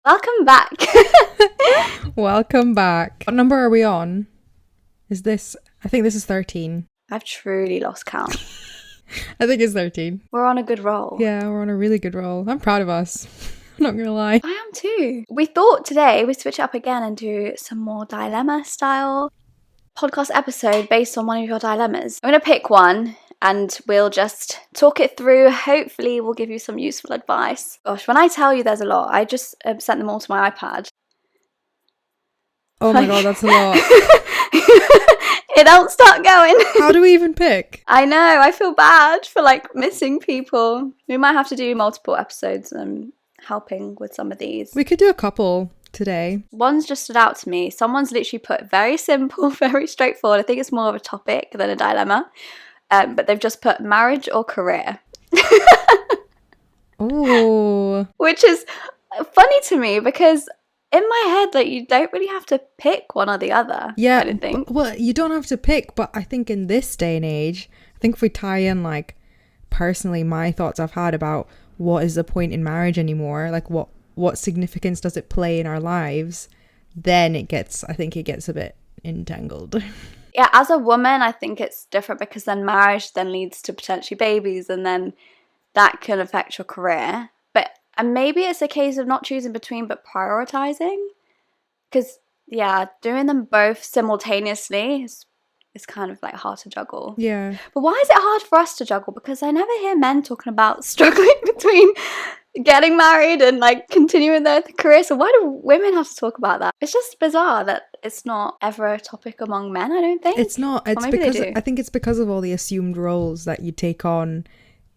Welcome back. Welcome back. What number are we on? I think this is 13. I've truly lost count. I think it's 13. We're on a good roll. Yeah, we're on a really good roll. I'm proud of us. I'm not gonna lie. I am too. We thought today we'd switch it up again and do some more dilemma style podcast episode based on one of your dilemmas. I'm going to pick one and we'll just talk it through. Hopefully we'll give you some useful advice. Gosh, when I tell you there's a lot, I just sent them all to my iPad. Oh my god, that's a lot. It don't start going. How do we even pick? I know, I feel bad for missing people. We might have to do multiple episodes and helping with some of these. We could do a couple today. One's just stood out to me. Someone's literally put very simple, very straightforward. I think it's more of a topic than a dilemma. But they've just put marriage or career. Oh. Which is funny to me because in my head, you don't really have to pick one or the other. Yeah. I don't think. Well, you don't have to pick, but I think in this day and age, I think if we tie in personally my thoughts I've had about what is the point in marriage anymore, what significance does it play in our lives, then I think it gets a bit entangled. Yeah, as a woman, I think it's different because then marriage then leads to potentially babies and then that can affect your career. And maybe it's a case of not choosing between but prioritizing. Because, yeah, doing them both simultaneously is kind of hard to juggle. Yeah. But why is it hard for us to juggle? Because I never hear men talking about struggling between getting married and continuing their career. So why do women have to talk about that? It's just bizarre that it's not ever a topic among men, I don't think. It's not. It's because I think it's because of all the assumed roles that you take on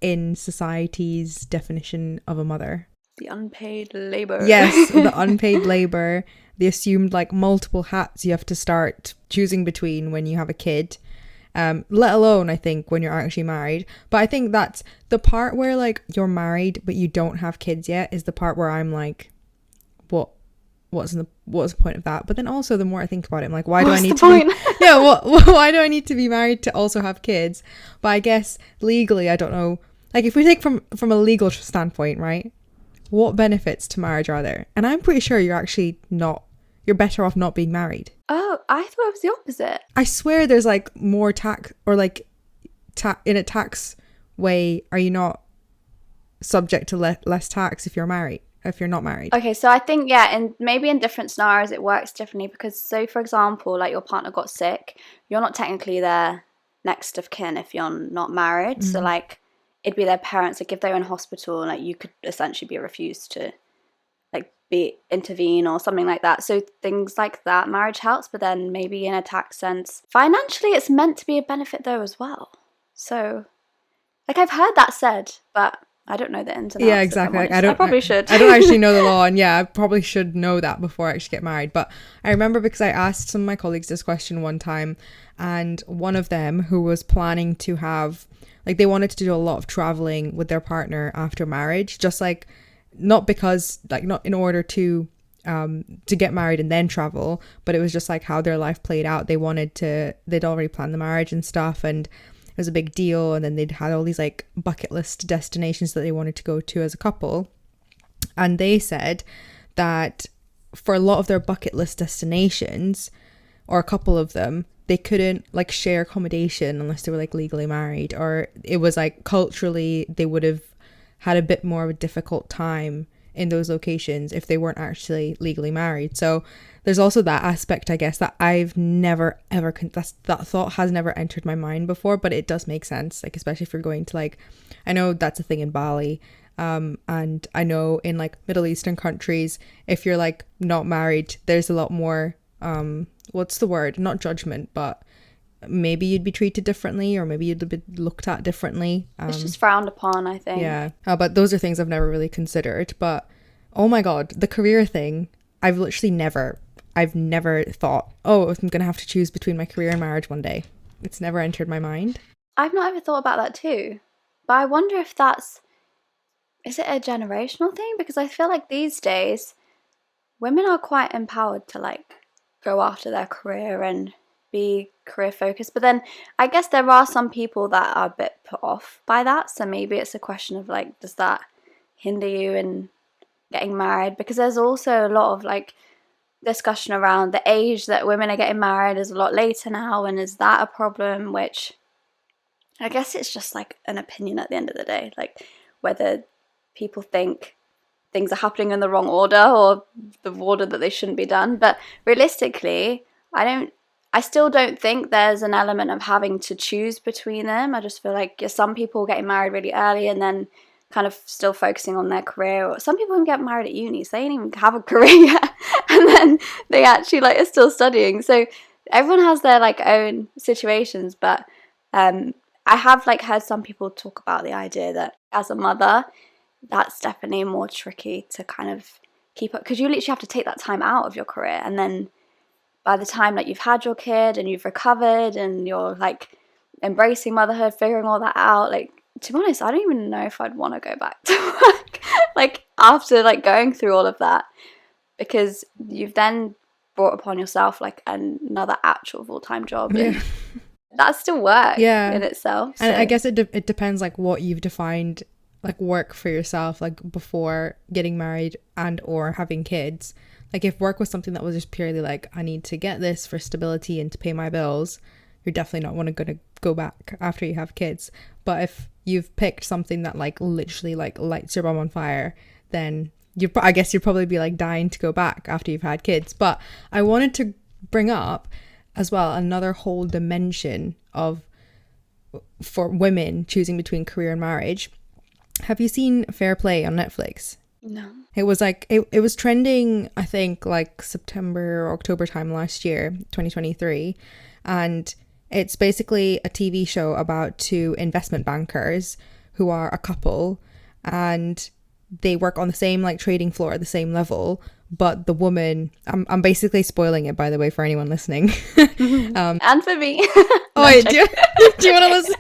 in society's definition of a mother. The unpaid labor. Yes, the unpaid labor, the assumed multiple hats you have to start choosing between when you have a kid, let alone I think when you're actually married. But I think that's the part where you're married but you don't have kids yet is the part where I'm what's the point of that? But then also the more I think about it, I'm why do I need to be, yeah, why do I need to be married to also have kids? But I guess legally, I don't know, if we take from a legal standpoint, right? What benefits to marriage are there? And I'm pretty sure you're better off not being married. Oh, I thought it was the opposite. I swear there's more tax or in a tax way, are you not subject to less tax if you're not married? Okay, so I think, yeah, and maybe in different scenarios it works differently because, so for example, your partner got sick, you're not technically their next of kin if you're not married. Mm-hmm. So it'd be their parents. If they're in hospital, you could essentially be refused to intervene or something like that. So things like that, marriage helps, but then maybe in a tax sense, financially it's meant to be a benefit though as well. So I've heard that said, but I don't know the ins and outs. Yeah, exactly. I probably should. I don't actually know the law, and yeah, I probably should know that before I actually get married. But I remember because I asked some of my colleagues this question one time, and one of them who was planning to have they wanted to do a lot of traveling with their partner after marriage, just not because not in order to get married and then travel, but it was just how their life played out. They'd already planned the marriage and stuff, and it was a big deal, and then they'd had all these bucket list destinations that they wanted to go to as a couple. And they said that for a lot of their bucket list destinations, or a couple of them, they couldn't share accommodation unless they were legally married, or it was culturally they would have had a bit more of a difficult time in those locations if they weren't actually legally married. So there's also that aspect, I guess, that I've never ever that thought has never entered my mind before, but it does make sense, especially if you're going to I know that's a thing in Bali, and I know in Middle Eastern countries, if you're not married, there's a lot more what's the word, not judgment, but maybe you'd be treated differently, or maybe you'd be looked at differently. It's just frowned upon, I think. Yeah, but those are things I've never really considered. But oh my god, the career thing, I've never thought, oh, I'm gonna have to choose between my career and marriage one day. It's never entered my mind. I've not ever thought about that too, but I wonder if is it a generational thing? Because I feel these days women are quite empowered to go after their career and be career focused, but then I guess there are some people that are a bit put off by that, so maybe it's a question of does that hinder you in getting married, because there's also a lot of like discussion around the age that women are getting married is a lot later now, and is that a problem? Which I guess it's just like an opinion at the end of the day, like whether people think things are happening in the wrong order or the order that they shouldn't be done. But realistically, I still don't think there's an element of having to choose between them. I just feel like some people getting married really early and then kind of still focusing on their career. Or some people even get married at uni, so they don't even have a career yet, and then they actually like are still studying. So everyone has their like own situations, but I have like heard some people talk about the idea that as a mother, that's definitely more tricky to kind of keep up, because you literally have to take that time out of your career, and then by the time like you've had your kid and you've recovered and you're like embracing motherhood, figuring all that out, like to be honest, I don't even know if I'd want to go back to work like after like going through all of that, because you've then brought upon yourself like another actual full-time job, and that's still work in itself. So. And I guess it depends like what you've defined like work for yourself, like before getting married and or having kids. Like if work was something that was just purely like, I need to get this for stability and to pay my bills, you're definitely not gonna go back after you have kids. But if you've picked something that like literally like lights your bum on fire, then I guess you'd probably be like dying to go back after you've had kids. But I wanted to bring up as well another whole dimension of for women choosing between career and marriage. Have you seen Fair Play on Netflix? No. It was like it was trending, I think like September or October time last year, 2023, and it's basically a TV show about two investment bankers who are a couple, and they work on the same like trading floor at the same level, but the woman, I'm basically spoiling it by the way for anyone listening. And for me. Oh wait, do you want to listen?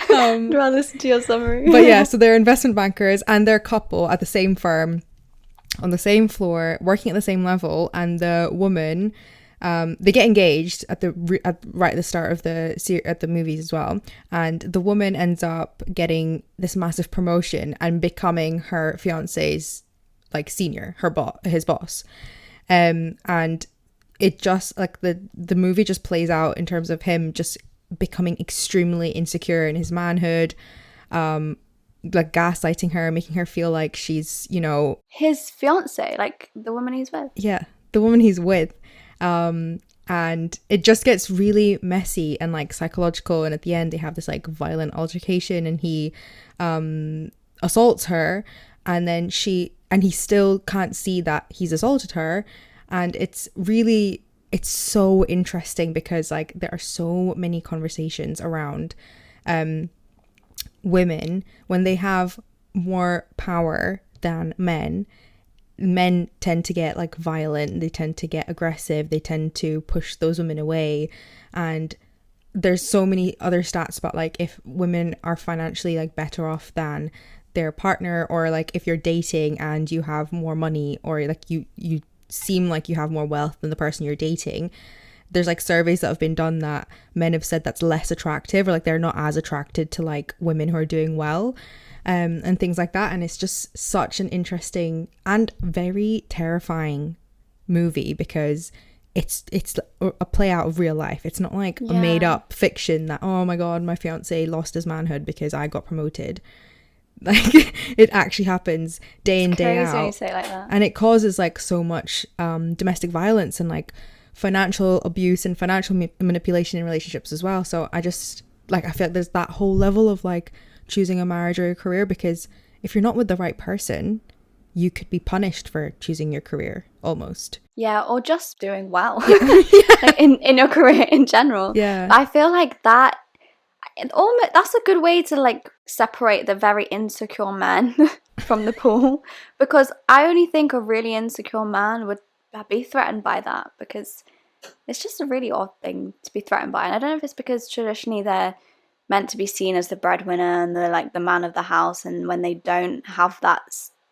Do I listen to your summary? But yeah, so they're investment bankers and they're a couple at the same firm on the same floor working at the same level, and the woman they get engaged right at the start of the movies as well, and the woman ends up getting this massive promotion and becoming her fiance's like senior, his boss, and it just like the movie just plays out in terms of him just becoming extremely insecure in his manhood, like gaslighting her, making her feel like she's, you know, his fiance, like the woman he's with. Yeah, the woman he's with. And it just gets really messy and like psychological, and at the end they have this like violent altercation, and he assaults her, and then he still can't see that he's assaulted her, and it's so interesting because like there are so many conversations around women when they have more power than men tend to get like violent, they tend to get aggressive, they tend to push those women away. And there's so many other stats about like if women are financially like better off than their partner, or like if you're dating and you have more money, or like you seem like you have more wealth than the person you're dating, there's like surveys that have been done that men have said that's less attractive, or like they're not as attracted to like women who are doing well, and things like that. And it's just such an interesting and very terrifying movie because it's a play out of real life. It's not like a made up fiction that, oh my god, my fiance lost his manhood because I got promoted. Like it actually happens day in, day out. When you say it like that. And it causes like so much domestic violence and like financial abuse and financial manipulation in relationships as well. So I just like, I feel like there's that whole level of like choosing a marriage or a career, because if you're not with the right person, you could be punished for choosing your career almost. Yeah, or just doing well like in your career in general. Yeah, I feel like that's a good way to like separate the very insecure men from the pool, because I only think a really insecure man would be threatened by that, because it's just a really odd thing to be threatened by. And I don't know if it's because traditionally they're meant to be seen as the breadwinner and they're like the man of the house, and when they don't have that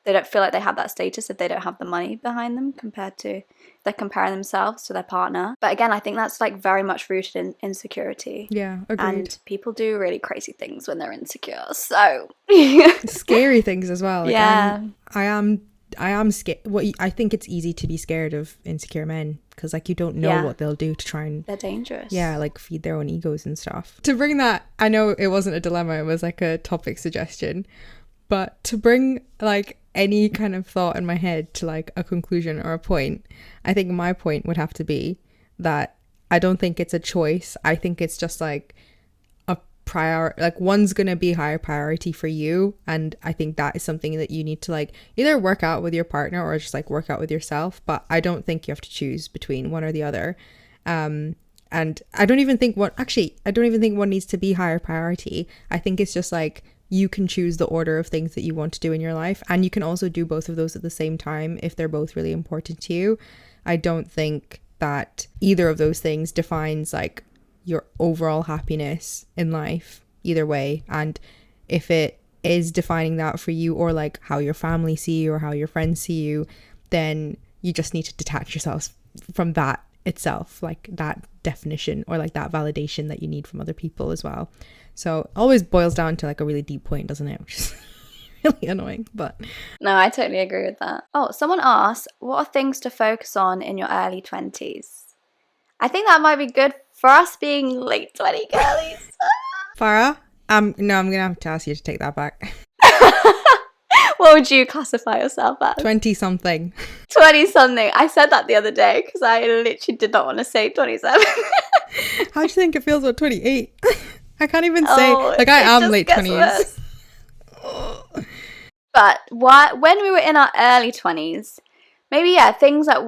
they don't feel like they have that status if they don't have the money behind them, compared to they're comparing themselves to their partner. But again, I think that's like very much rooted in insecurity. Yeah, agreed. And people do really crazy things when they're insecure. So scary things as well. Like, yeah. I am scared. I think it's easy to be scared of insecure men because like you don't know what they'll do to try and they're dangerous. Yeah, like feed their own egos and stuff. To bring that, I know it wasn't a dilemma, it was like a topic suggestion, but to bring like any kind of thought in my head to like a conclusion or a point, I think my point would have to be that I don't think it's a choice. I think it's just like like one's gonna be higher priority for you, and I think that is something that you need to like either work out with your partner or just like work out with yourself. But I don't think you have to choose between one or the other. And I don't even think one needs to be higher priority. I think it's just like you can choose the order of things that you want to do in your life, and you can also do both of those at the same time if they're both really important to you. I don't think that either of those things defines like your overall happiness in life either way. And if it is defining that for you, or like how your family see you or how your friends see you, then you just need to detach yourselves from that itself, like that definition or like that validation that you need from other people as well. So it always boils down to like a really deep point, doesn't it? Which is really annoying, but no, I totally agree with that. Oh, someone asked, what are things to focus on in your early 20s? I think that might be good for us being late 20 girlies. Farah, no, I'm gonna have to ask you to take that back. What would you classify yourself as? 20 something. 20 something. I said that the other day because I literally did not want to say 27. How do you think it feels about 28? I can't even say, like, I am late 20s. But when we were in our early 20s, maybe, things that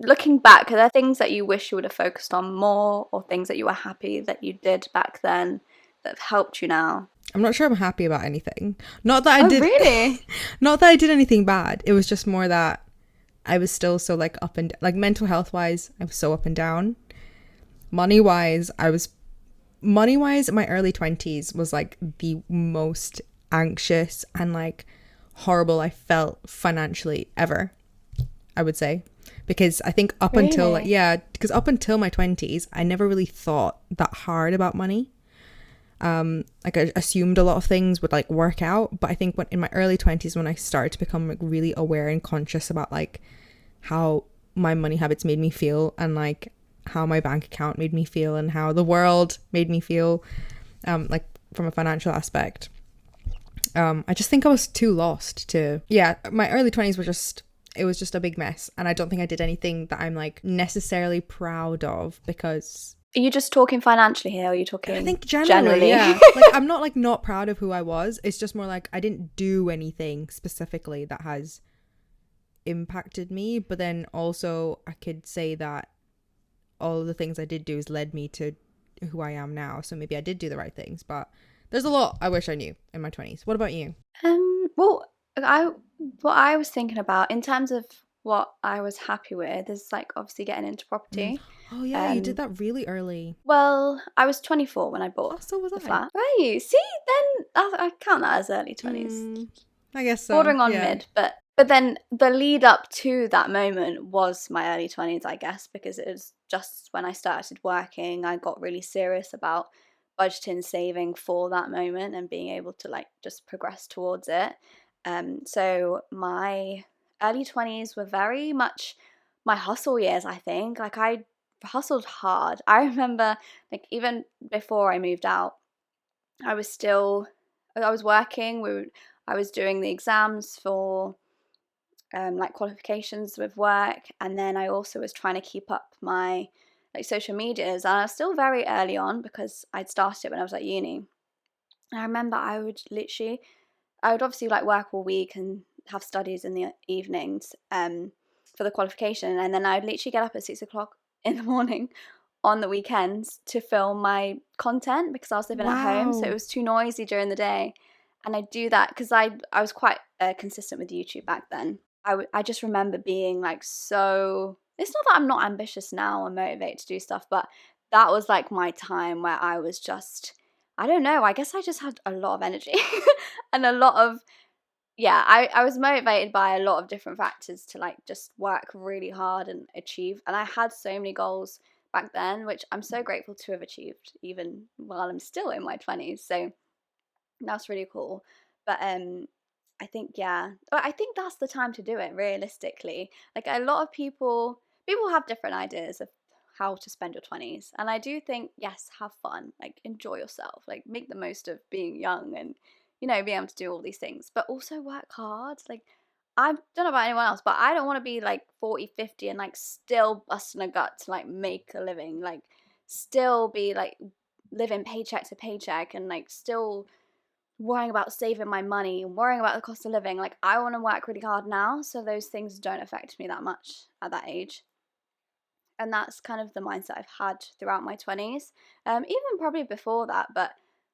looking back, are there things that you wish you would have focused on more, or things that you were happy that you did back then that have helped you now? I'm not sure I'm happy about anything. Not that I did. Really? Not that I did anything bad. It was just more that I was still so like up and like mental health wise, I was so up and down. Money wise, my early 20s was like the most anxious and like horrible I felt financially ever, I would say. Because I think up until my 20s, I never really thought that hard about money. Like I assumed a lot of things would like work out, but I think in my early 20s, when I started to become like really aware and conscious about like how my money habits made me feel, and like how my bank account made me feel, and how the world made me feel, like from a financial aspect, I just think I was too lost to, my early 20s it was just a big mess, and I don't think I did anything that I'm like necessarily proud of. Because are you just talking financially here, or are you talking I think generally? Yeah. Like I'm not like not proud of who I was. It's just more like I didn't do anything specifically that has impacted me. But then also I could say that all of the things I did do has led me to who I am now. So maybe I did do the right things, but there's a lot I wish I knew in my 20s. What about you? Well, what I was thinking about in terms of what I was happy with is like obviously getting into property. Oh yeah, you did that really early. Well, I was 24 when I bought so was the flat. Right, see, then I count that as early 20s. I guess so. Bordering on mid, but then the lead up to that moment was my early 20s, I guess, because it was just when I started working, I got really serious about budgeting, saving for that moment, and being able to like just progress towards it. So my early 20s were very much my hustle years, I think. Like I hustled hard. I remember like even before I moved out, I was working. I was doing the exams for like qualifications with work, and then I also was trying to keep up my like social medias, and I was still very early on because I'd started it when I was at uni. And I remember I would obviously like work all week and have studies in the evenings for the qualification, and then I'd literally get up at 6 o'clock in the morning on the weekends to film my content because I was living at home, so it was too noisy during the day. And I'd do that because I was quite consistent with YouTube back then. I just remember being like so, it's not that I'm not ambitious now or motivated to do stuff, but that was like my time where I was just, I don't know, I guess I just had a lot of energy and a lot of, yeah, I was motivated by a lot of different factors to like just work really hard and achieve. And I had so many goals back then, which I'm so grateful to have achieved, even while I'm still in my 20s. So that's really cool. But I think, yeah, but I think that's the time to do it realistically. Like a lot of people have different ideas of how to spend your 20s. And I do think, yes, have fun, like enjoy yourself, like make the most of being young and, being able to do all these things, but also work hard. Like, I don't know about anyone else, but I don't want to be like 40, 50 and like still busting a gut to like make a living, like still be like living paycheck to paycheck and like still worrying about saving my money and worrying about the cost of living. Like, I want to work really hard now so those things don't affect me that much at that age. And that's kind of the mindset I've had throughout my 20s, even probably before that. But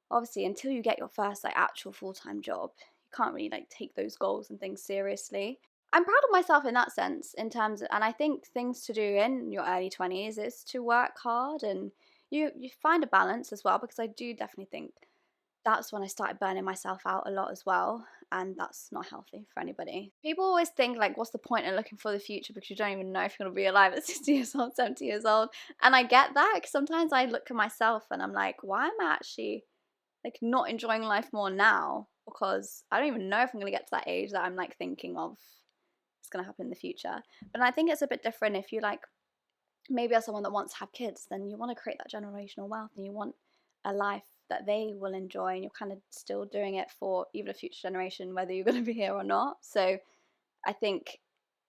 obviously, until you get your first like actual full-time job, you can't really like take those goals and things seriously. I'm proud of myself in that sense, in terms of, and I think things to do in your early 20s is to work hard, and you find a balance as well, because I do definitely think that's when I started burning myself out a lot as well. And that's not healthy for anybody. People always think, like, what's the point in looking for the future, because you don't even know if you're going to be alive at 60 years old, 70 years old. And I get that, because sometimes I look at myself and I'm like, why am I actually, like, not enjoying life more now? Because I don't even know if I'm going to get to that age that I'm, like, thinking of it's going to happen in the future. But I think it's a bit different if you, like, maybe as someone that wants to have kids, then you want to create that generational wealth and you want a life that they will enjoy, and you're kind of still doing it for even a future generation, whether you're going to be here or not. So I think,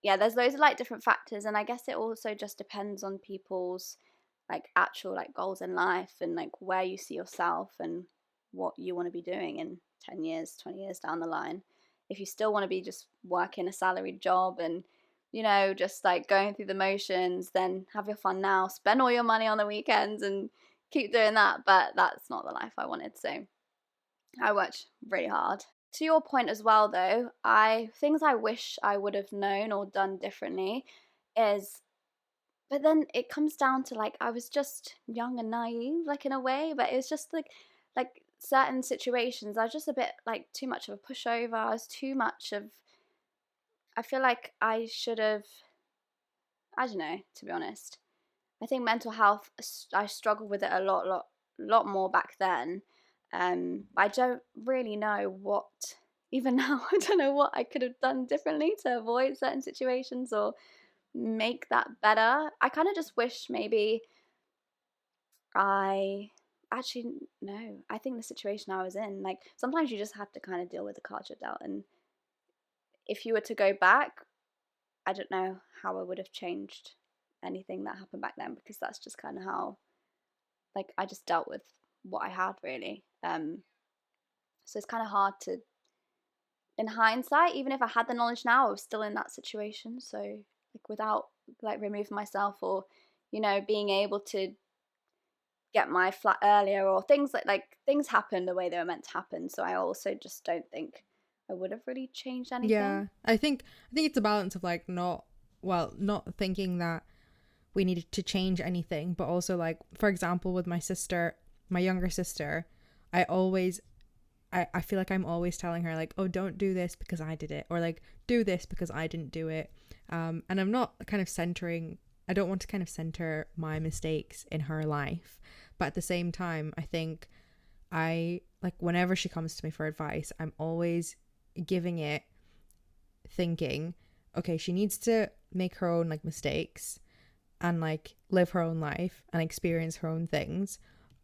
yeah, there's loads of like different factors, and I guess it also just depends on people's like actual like goals in life and like where you see yourself and what you want to be doing in 10 years, 20 years down the line. If you still want to be just working a salaried job and just like going through the motions, then have your fun now, spend all your money on the weekends and keep doing that. But that's not the life I wanted, so I worked really hard. To your point as well though, things I wish I would have known or done differently is, but then it comes down to like I was just young and naive, like in a way, but it was just like certain situations I was just a bit like too much of a pushover. I was too much of, I feel like I should have, I don't know, to be honest. I think mental health, I struggled with it a lot more back then. I don't really know what, even now, I don't know what I could have done differently to avoid certain situations or make that better. I kind of just wish maybe actually, no, I think the situation I was in, like, sometimes you just have to kind of deal with the cards you're dealt. And if you were to go back, I don't know how I would have changed anything that happened back then, because that's just kind of how, like, I just dealt with what I had, really. So it's kind of hard to, in hindsight, even if I had the knowledge now, I was still in that situation. So like without like removing myself or being able to get my flat earlier, or things like things happen the way they were meant to happen. So I also just don't think I would have really changed anything. Yeah, I think it's a balance of like not thinking that we needed to change anything, but also like, for example, with my younger sister, I feel like I'm always telling her like, oh, don't do this because I did it, or like do this because I didn't do it. And I'm not kind of I don't want to kind of center my mistakes in her life, but at the same time, I think I like whenever she comes to me for advice, I'm always giving it thinking, okay, she needs to make her own like mistakes and like live her own life and experience her own things,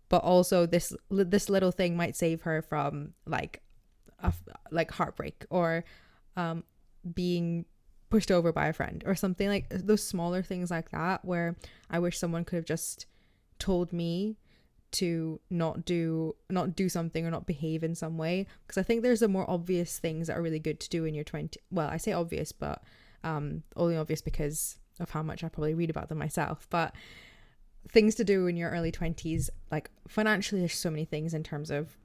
but also this little thing might save her from like heartbreak or being pushed over by a friend or something, like those smaller things like that, where I wish someone could have just told me to not do something or not behave in some way, because I think there's the more obvious things that are really good to do in your 20s. Well, I say obvious, but only obvious because of how much I probably read about them myself, but things to do in your early 20s, like financially, there's so many things in terms of,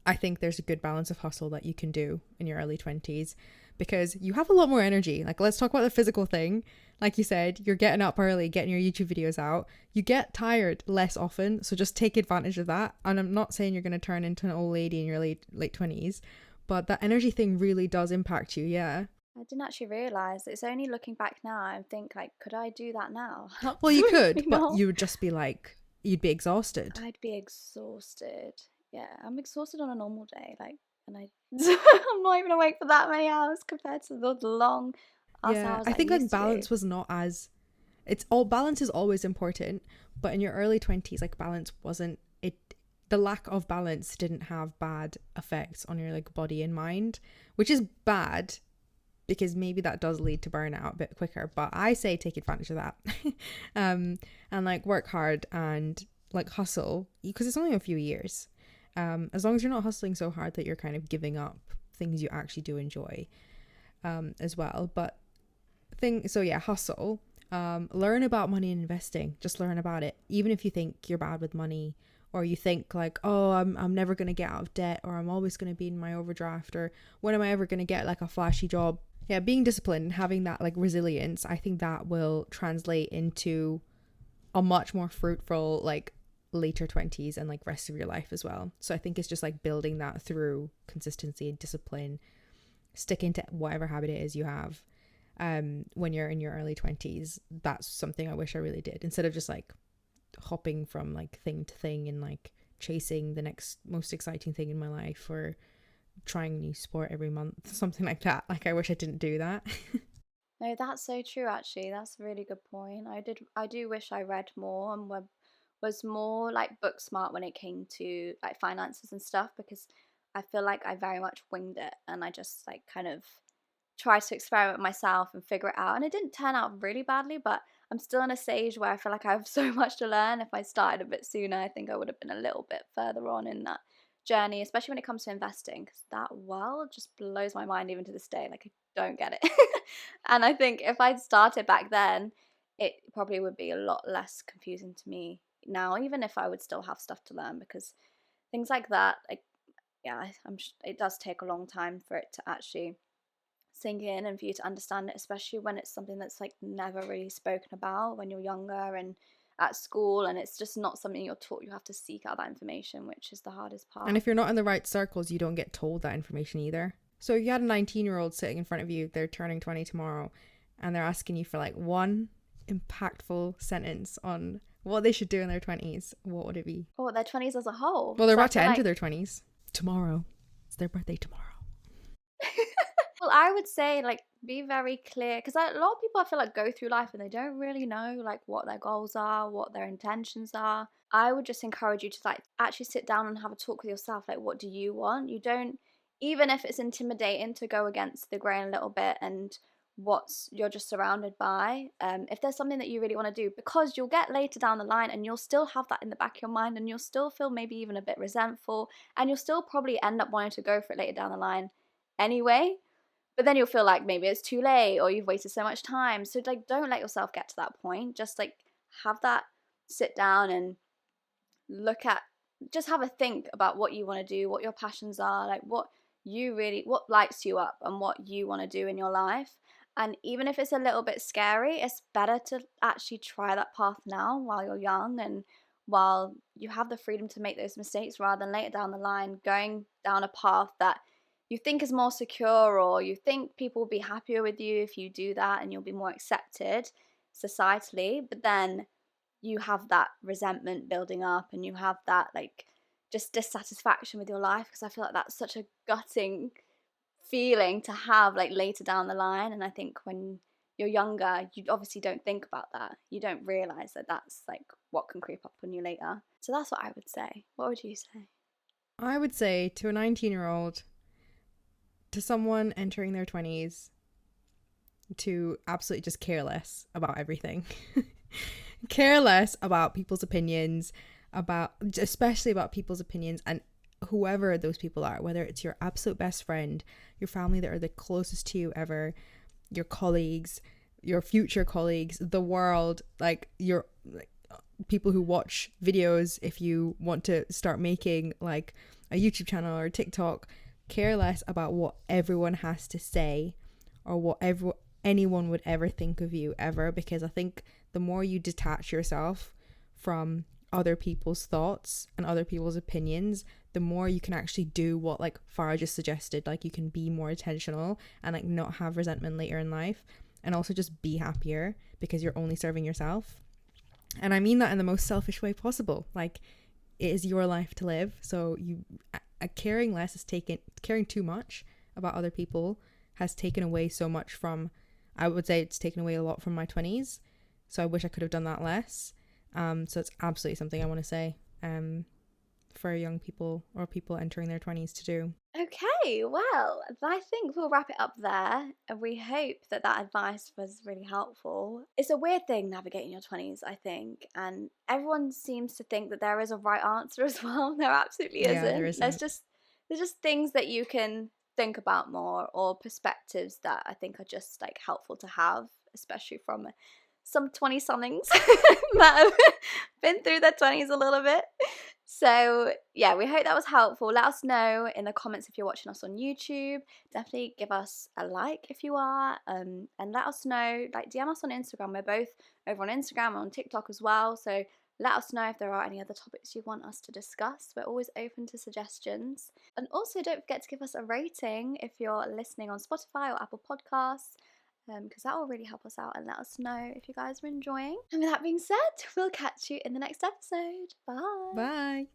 I think there's a good balance of hustle that you can do in your early 20s because you have a lot more energy. Like, let's talk about the physical thing. Like you said, you're getting up early, getting your YouTube videos out. You get tired less often, so just take advantage of that. And I'm not saying you're going to turn into an old lady in your late 20s, But that energy thing really does impact you, yeah. I didn't actually realize. It's only looking back now I think like, could I do that now? Well, you could, Absolutely but not. you would just be like, you'd be exhausted. I'd be exhausted. Yeah, I'm exhausted on a normal day, like, and I'm not even awake for that many hours compared to the long ass Yeah, hours I I think like used to be. balance was not as, it's all, balance is always important, but in your early 20s, like balance wasn't it. The lack of balance didn't have bad effects on your like body and mind, which is bad because maybe that does lead to burnout a bit quicker. But I say take advantage of that, and like work hard and like hustle, because it's only a few years. As long as you're not hustling so hard that you're kind of giving up things you actually do enjoy, as well. But so yeah, hustle. Learn about money and investing. Just learn about it. Even if you think you're bad with money, or you think like, oh, I'm never gonna get out of debt, or I'm always gonna be in my overdraft, or when am I ever gonna get like a flashy job? Yeah, being disciplined and having that like resilience, I think that will translate into a much more fruitful like later 20s and like rest of your life as well. So I think it's just like building that through consistency and discipline, sticking to whatever habit it is you have. When you're in your early 20s, that's something I wish I really did, instead of just like hopping from like thing to thing and like chasing the next most exciting thing in my life, or trying a new sport every month, something like that. Like I wish I didn't do that. No, that's so true actually. That's a really good point. I do wish I read more and was more like book smart when it came to like finances and stuff, because I feel like I very much winged it and I just like kind of tried to experiment myself and figure it out. And it didn't turn out really badly, but I'm still in a stage where I feel like I have so much to learn. If I started a bit sooner, I think I would have been a little bit further on in that journey, especially when it comes to investing, because that world just blows my mind even to this day. Like, I don't get it. And I think if I'd started back then, it probably would be a lot less confusing to me now, even if I would still have stuff to learn, because things like that, like, yeah, it does take a long time for it to actually sink in and for you to understand it, especially when it's something that's like never really spoken about when you're younger and at school, and it's just not something you're taught. You have to seek out that information, which is the hardest part. And if you're not in the right circles, you don't get told that information either. So if you had a 19-year-old sitting in front of you, they're turning 20 tomorrow, and they're asking you for like one impactful sentence on what they should do in their 20s, what would it be? Or their 20s as a whole. Well, they're about to enter their 20s tomorrow. It's their birthday tomorrow. Well, I would say like be very clear, because a lot of people I feel like go through life and they don't really know like what their goals are, what their intentions are. I would just encourage you to like actually sit down and have a talk with yourself. Like, what do you want? You don't, even if it's intimidating to go against the grain a little bit and you're just surrounded by, if there's something that you really want to do, because you'll get later down the line and you'll still have that in the back of your mind and you'll still feel maybe even a bit resentful, and you'll still probably end up wanting to go for it later down the line anyway. But then you'll feel like maybe it's too late or you've wasted so much time. So like, don't let yourself get to that point. Just like have that sit down and just have a think about what you want to do, what your passions are, like what lights you up and what you want to do in your life. And even if it's a little bit scary, it's better to actually try that path now while you're young and while you have the freedom to make those mistakes, rather than later down the line going down a path that you think is more secure, or you think people will be happier with you if you do that and you'll be more accepted societally, but then you have that resentment building up and you have that like just dissatisfaction with your life, because I feel like that's such a gutting feeling to have like later down the line. And I think when you're younger, you obviously don't think about that. You don't realize that that's like what can creep up on you later. So that's what I would say. What would you say? I would say to a 19-year-old, to someone entering their 20s, to absolutely just care less about everything. Care less about people's opinions, especially about people's opinions, and whoever those people are, whether it's your absolute best friend, your family that are the closest to you ever, your colleagues, your future colleagues, the world, like your people who watch videos if you want to start making like a YouTube channel or TikTok. Care less about what everyone has to say or what anyone would ever think of you ever, because I think the more you detach yourself from other people's thoughts and other people's opinions, the more you can actually do what like Farah just suggested. Like you can be more intentional and like not have resentment later in life, and also just be happier because you're only serving yourself. And I mean that in the most selfish way possible. Like, it is your life to live, so you caring less is caring too much about other people has taken away so much from, I would say it's taken away a lot from my 20s, so I wish I could have done that less. So it's absolutely something I want to say for young people or people entering their 20s to do. Okay, well, I think we'll wrap it up there. And we hope that that advice was really helpful. It's a weird thing navigating your 20s, I think. And everyone seems to think that there is a right answer as well. There absolutely Yeah, there isn't. isn't. There's just things that you can think about more, or perspectives that I think are just like helpful to have, especially from some 20 somethings that have been through their 20s a little bit. So yeah, we hope that was helpful. Let us know in the comments if you're watching us on YouTube. Definitely give us a like if you are, and let us know, like DM us on Instagram. We're both over on Instagram and on TikTok as well, so let us know if there are any other topics you want us to discuss. We're always open to suggestions. And also don't forget to give us a rating if you're listening on Spotify or Apple Podcasts, because that will really help us out, and let us know if you guys are enjoying. And with that being said, we'll catch you in the next episode. Bye. Bye.